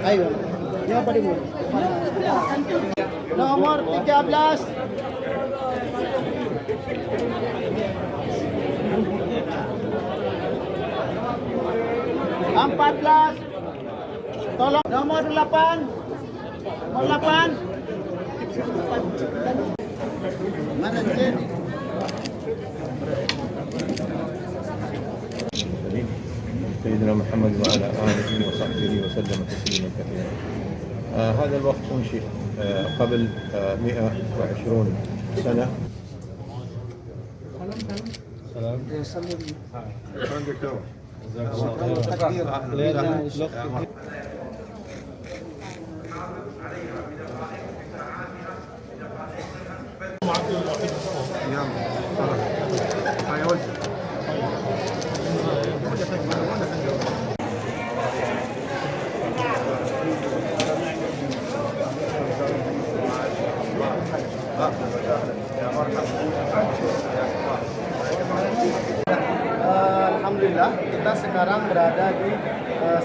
Ayo. Ini apa dulu? Nomor 13. Empat belas. Tolong nomor 8. Nomor 8. Mana sih? سيدنا محمد وعلى آله وصحبه وسلم تسليما كثيرا. هذا الوقت أنشئ قبل 120 سنة. Alhamdulillah kita sekarang berada di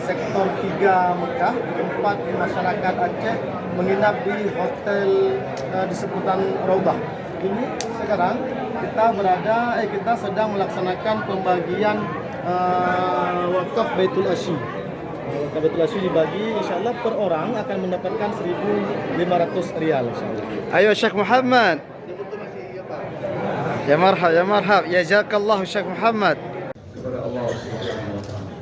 sektor 3 Mekah, tempat masyarakat Aceh menginap di hotel di seputaran Raubah. Ini sekarang kita sedang melaksanakan pembagian wakaf Baitul Asy. Wakaf Baitul Asy dibagi insyaallah per orang akan mendapatkan 1.500 rial insyaallah. Ayo Syekh Muhammad. Ya marhab, ya marhab. Ya jazakallahu Syekh Muhammad. kepada Allah Subhanahu wa taala.